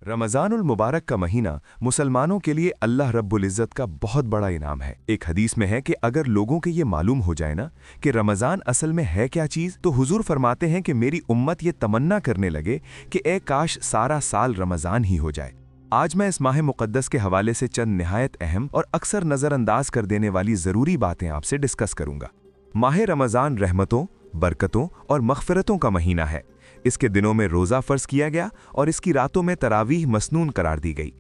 रमज़ानुल मुबारक का महीना मुसलमानों के लिए अल्लाह रब्बुल इज़्ज़त का बहुत बड़ा इनाम है। एक हदीस में है कि अगर लोगों के ये मालूम हो जाए ना कि रमज़ान असल में है क्या चीज़, तो हुजूर फरमाते हैं कि मेरी उम्मत ये तमन्ना करने लगे कि ए काश सारा साल रमज़ान ही हो जाए। आज मैं इस माह मुक़द्दस के हवाले से चंद निहायत अहम और अक्सर नज़रअंदाज कर देने वाली ज़रूरी बातें आपसे डिस्कस करूँगा। माह रमज़ान रहमतों, बरकतों और मग़फ़िरतों का महीना है। इसके दिनों में रोज़ा फ़र्ज़ किया गया और इसकी रातों में तरावीह मसनून करार दी गई।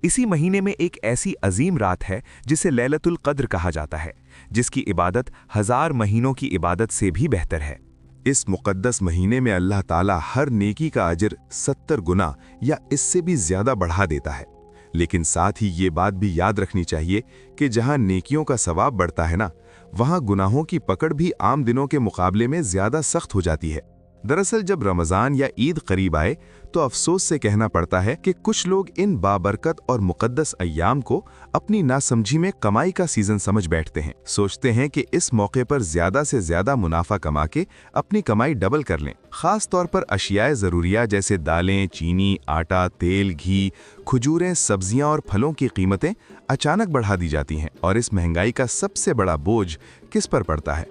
इसी महीने में एक ऐसी अजीम रात है जिसे लैलतुल क़द्र कहा जाता है, जिसकी इबादत 1000 महीनों की इबादत से भी बेहतर है। इस मुक़द्दस महीने में अल्लाह ताला हर नेकी का अजर 70 गुना या इससे भी ज़्यादा बढ़ा देता है। लेकिन साथ ही ये बात भी याद रखनी चाहिए कि जहाँ नेकियों का सवाब बढ़ता है ना, वहाँ गुनाहों की पकड़ भी आम दिनों के मुकाबले में ज़्यादा सख्त हो जाती है। दरअसल जब रमज़ान या ईद करीब आए तो अफसोस से कहना पड़ता है कि कुछ लोग इन बाबरकत और मुक़द्दस अय्याम को अपनी नासमझी में कमाई का सीज़न समझ बैठते हैं। सोचते हैं कि इस मौके पर ज़्यादा से ज़्यादा मुनाफा कमा के अपनी कमाई डबल कर लें। ख़ास तौर पर अशियाए ज़रूरिया जैसे दालें, चीनी, आटा, तेल, घी, खजूरें, सब्जियाँ और फलों की कीमतें अचानक बढ़ा दी जाती हैं। और इस महंगाई का सबसे बड़ा बोझ किस पर पड़ता है?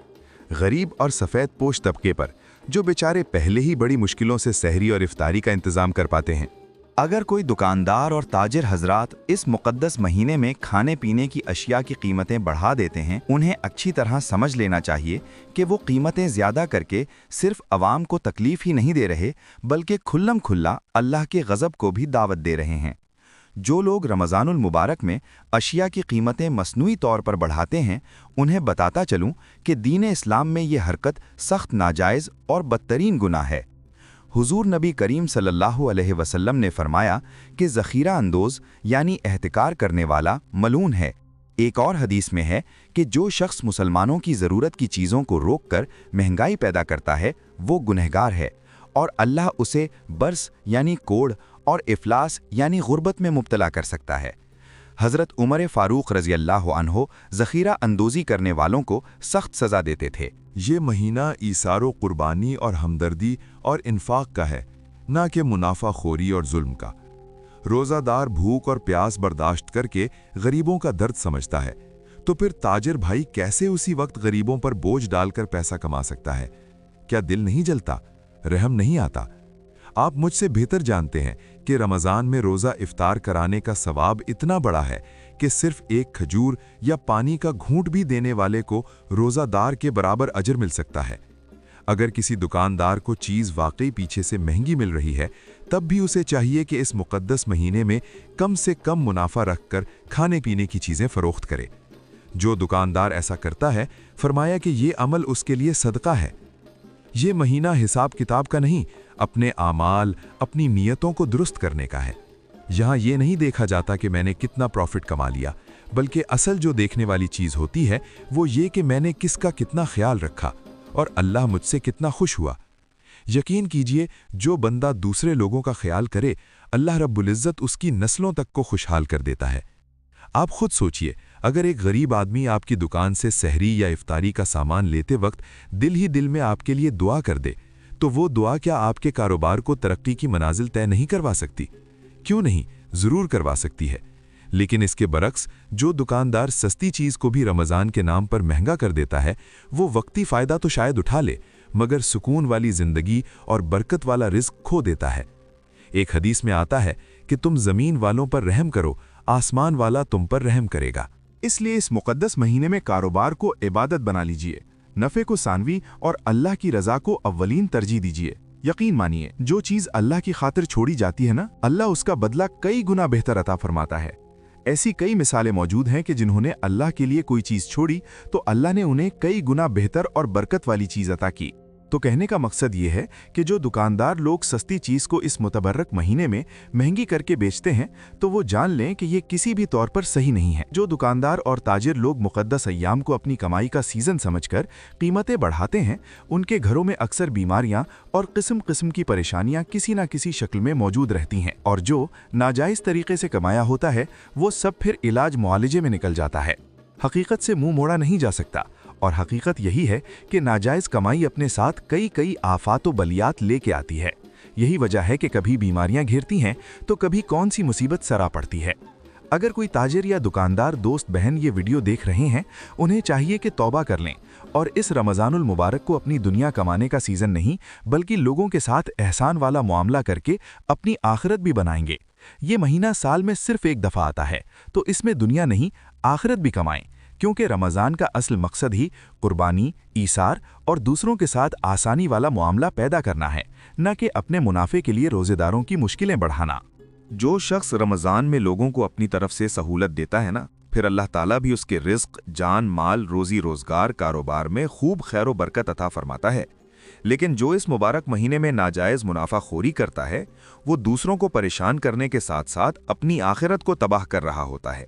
गरीब और सफ़ेद पोश तबके पर, जो बेचारे पहले ही बड़ी मुश्किलों से सहरी और इफ्तारी का इंतज़ाम कर पाते हैं। अगर कोई दुकानदार और ताजिर हजरात इस मुक़द्दस महीने में खाने पीने की अशिया की कीमतें बढ़ा देते हैं, उन्हें अच्छी तरह समझ लेना चाहिए कि वो कीमतें ज़्यादा करके सिर्फ अवाम को तकलीफ ही नहीं दे रहे, बल्कि खुल्लम खुल्ला अल्लाह के गज़ब को भी दावत दे रहे हैं। जो लोग रमज़ानुल मुबारक में अशिया की कीमतें मसनूई तौर पर बढ़ाते हैं, उन्हें बताता चलूं कि दीन इस्लाम में ये हरकत सख्त नाजायज़ और बदतरीन गुनाह है। हुजूर नबी करीम सल्लल्लाहु अलैहि वसल्लम ने फरमाया कि ज़ख़ीरा अंदोज़ यानी एहतिकार करने वाला मलून है। एक और हदीस में है कि जो शख्स मुसलमानों की ज़रूरत की चीज़ों को रोक कर महंगाई पैदा करता है, वो गुनहगार है और अल्लाह उसे बर्स यानी कोढ़ और इफलास यानी गुर्बत में मुब्तला कर सकता है। हज़रत उमर फ़ारूक रज़ी अल्लाह अन्हो ज़ख़ीरा अंदोज़ी करने वालों को सख्त सज़ा देते थे। ये महीना ईसारो कुर्बानी और हमदर्दी और इन्फाक का है, ना कि मुनाफाखोरी और जुल्म का। रोज़ादार भूख और प्यास बर्दाश्त करके गरीबों का दर्द समझता है, तो फिर ताजिर भाई कैसे उसी वक्त गरीबों पर बोझ डालकर पैसा कमा सकता है? क्या दिल नहीं जलता, रहम नहीं आता? आप मुझसे बेहतर जानते हैं कि रमज़ान में रोज़ा इफ्तार कराने का सवाब इतना बड़ा है कि सिर्फ एक खजूर या पानी का घूंट भी देने वाले को रोज़ादार के बराबर अजर मिल सकता है। अगर किसी दुकानदार को चीज़ वाकई पीछे से महंगी मिल रही है, तब भी उसे चाहिए कि इस मुक़द्दस महीने में कम से कम मुनाफा रखकर खाने पीने की चीज़ें फ़रोख्त करे। जो दुकानदार ऐसा करता है, फरमाया कि ये अमल उसके लिए सदका है। ये महीना हिसाब किताब का नहीं, अपने आमाल, अपनी नीयतों को दुरुस्त करने का है। यहाँ ये नहीं देखा जाता कि मैंने कितना प्रॉफिट कमा लिया, बल्कि असल जो देखने वाली चीज़ होती है वो ये कि मैंने किसका कितना ख्याल रखा और अल्लाह मुझसे कितना खुश हुआ। यकीन कीजिए, जो बंदा दूसरे लोगों का ख्याल करे, अल्लाह रब्बुल इज़्ज़त उसकी नस्लों तक को खुशहाल कर देता है। आप खुद सोचिए, अगर एक गरीब आदमी आपकी दुकान से सहरी या इफ्तारी का सामान लेते वक्त दिल ही दिल में आपके लिए दुआ कर दे, तो वो दुआ क्या आपके कारोबार को तरक्की की मनाजिल तय नहीं करवा सकती? क्यों नहीं, ज़रूर करवा सकती है। लेकिन इसके बरक्स जो दुकानदार सस्ती चीज़ को भी रमज़ान के नाम पर महंगा कर देता है, वो वक्ती फ़ायदा तो शायद उठा ले, मगर सुकून वाली ज़िंदगी और बरकत वाला रिज़्क खो देता है। एक हदीस में आता है कि तुम ज़मीन वालों पर रहम करो, आसमान वाला तुम पर रहम करेगा। इसलिए इस मुक़द्दस महीने में कारोबार को इबादत बना लीजिए, नफ़े को सानवी और अल्लाह की रज़ा को अव्वलीन तरजीह दीजिए। यकीन मानिए, जो चीज़ अल्लाह की खातिर छोड़ी जाती है ना, अल्लाह उसका बदला कई गुना बेहतर अता फरमाता है। ऐसी कई मिसालें मौजूद हैं कि जिन्होंने अल्लाह के लिए कोई चीज़ छोड़ी तो अल्लाह ने उन्हें कई गुना बेहतर और बरकत वाली चीज़ अता की। तो कहने का मकसद ये है कि जो दुकानदार लोग सस्ती चीज़ को इस मुतबर्रक महीने में महंगी करके बेचते हैं, तो वो जान लें कि ये किसी भी तौर पर सही नहीं है। जो दुकानदार और ताजिर लोग मुक़द्दस अय्याम को अपनी कमाई का सीज़न समझकर कीमतें बढ़ाते हैं, उनके घरों में अक्सर बीमारियां और किस्म किस्म की परेशानियां किसी न किसी शक्ल में मौजूद रहती हैं। और जो नाजायज़ तरीके से कमाया होता है, वो सब फिर इलाज मुआलजे में निकल जाता है। हकीकत से मुंह मोड़ा नहीं जा सकता, और हकीकत यही है कि नाजायज़ कमाई अपने साथ कई आफात व बलियात लेके आती है। यही वजह है कि कभी बीमारियां घेरती हैं तो कभी कौन सी मुसीबत सरा पड़ती है। अगर कोई ताजिर या दुकानदार दोस्त बहन ये वीडियो देख रहे हैं, उन्हें चाहिए कि तौबा कर लें और इस रमज़ानुल मुबारक को अपनी दुनिया कमाने का सीज़न नहीं बल्कि लोगों के साथ एहसान वाला मुआमला करके अपनी आखिरत भी बनाएंगे। ये महीना साल में सिर्फ एक दफ़ा आता है, तो इसमें दुनिया नहीं आखिरत भी कमाएं, क्योंकि रमज़ान का असल मकसद ही कुर्बानी, ईसार और दूसरों के साथ आसानी वाला मुआमला पैदा करना है, न कि अपने मुनाफे के लिए रोज़ेदारों की मुश्किलें बढ़ाना। जो शख्स रमज़ान में लोगों को अपनी तरफ से सहूलत देता है ना, फिर अल्लाह ताला भी उसके रिज़्क़, जान माल, रोज़ी रोज़गार, कारोबार में खूब खैर व बरकत अता फरमाता है। लेकिन जो इस मुबारक महीने में नाजायज़ मुनाफाखोरी करता है, वो दूसरों को परेशान करने के साथ साथ अपनी आखिरत को तबाह कर रहा होता है।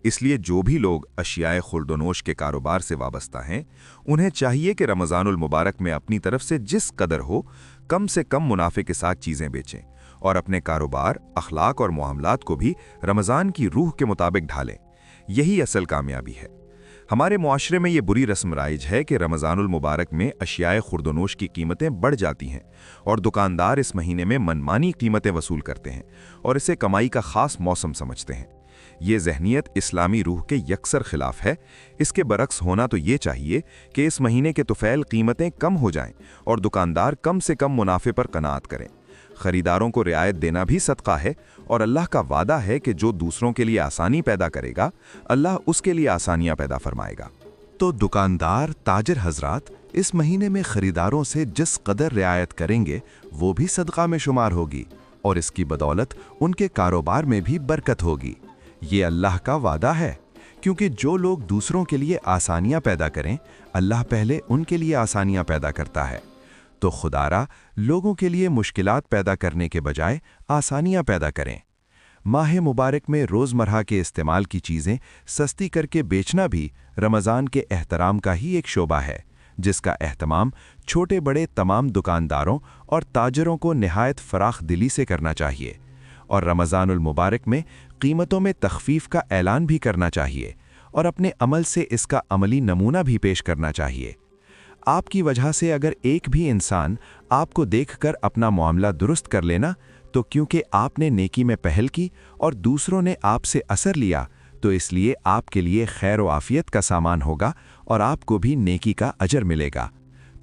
इसलिए जो भी लोग अशियाए खुर्दनोश के कारोबार से वाबस्ता हैं, उन्हें चाहिए कि रमज़ानुल मुबारक में अपनी तरफ से जिस कदर हो कम से कम मुनाफे के साथ चीज़ें बेचें और अपने कारोबार, अखलाक और मुआमलात को भी रमज़ान की रूह के मुताबिक ढालें। यही असल कामयाबी है। हमारे मुआशरे में ये बुरी रस्म राइज है कि रमज़ानुल मुबारक में अशियाए खुर्दनोश की कीमतें बढ़ जाती हैं और दुकानदार इस महीने में मनमानी कीमतें वसूल करते हैं और इसे कमाई का ख़ास मौसम समझते हैं। ये जहनीत इस्लामी रूह के यकसर खिलाफ है। इसके बरक्स होना तो ये चाहिए कि इस महीने के तुफैल कीमतें कम हो जाएं और दुकानदार कम से कम मुनाफे पर कनात करें। खरीदारों को रियायत देना भी सदका है और अल्लाह का वादा है कि जो दूसरों के लिए आसानी पैदा करेगा, अल्लाह उसके लिए आसानियां पैदा फरमाएगा। तो दुकानदार, ताजिर हजरात इस महीने में खरीदारों से जिस कदर रियायत करेंगे वो भी सदका में शुमार होगी और इसकी बदौलत उनके कारोबार में भी बरकत होगी। ये अल्लाह का वादा है, क्योंकि जो लोग दूसरों के लिए आसानियां पैदा करें, अल्लाह पहले उनके लिए आसानियां पैदा करता है। तो खुदारा लोगों के लिए मुश्किलात पैदा करने के बजाय आसानियां पैदा करें। माह मुबारक में रोज़मर्रा के इस्तेमाल की चीज़ें सस्ती करके बेचना भी रमज़ान के एहतराम का ही एक शोबा है, जिसका एहतमाम छोटे बड़े तमाम दुकानदारों और ताजरों को निहायत फराख दिली से करना चाहिए और रमज़ानुल मुबारक में कीमतों में तख़फ़ीफ़ का ऐलान भी करना चाहिए और अपने अमल से इसका अमली नमूना भी पेश करना चाहिए। आपकी वजह से अगर एक भी इंसान आपको देखकर अपना मामला दुरुस्त कर लेना, तो क्योंकि आपने नेकी में पहल की और दूसरों ने आपसे असर लिया, तो इसलिए आपके लिए खैर व आफियत का सामान होगा और आपको भी नेकी का अजर मिलेगा।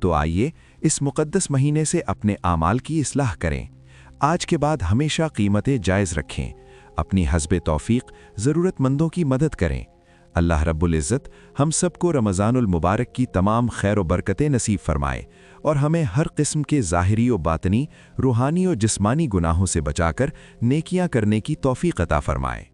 तो आइए इस मुक़द्दस महीने से अपने आमाल की इस्लाह करें। आज के बाद हमेशा कीमतें जायज़ रखें, अपनी हस्बे तौफीक ज़रूरतमंदों की मदद करें। अल्लाह रब्बुल इज़्ज़त हम सबको रमज़ानुल मुबारक की तमाम खैर व बरकतें नसीब फरमाए और हमें हर किस्म के ज़ाहिरी व बातनी, रूहानी और जिस्मानी गुनाहों से बचाकर नेकियां करने की तौफीक अता फरमाए।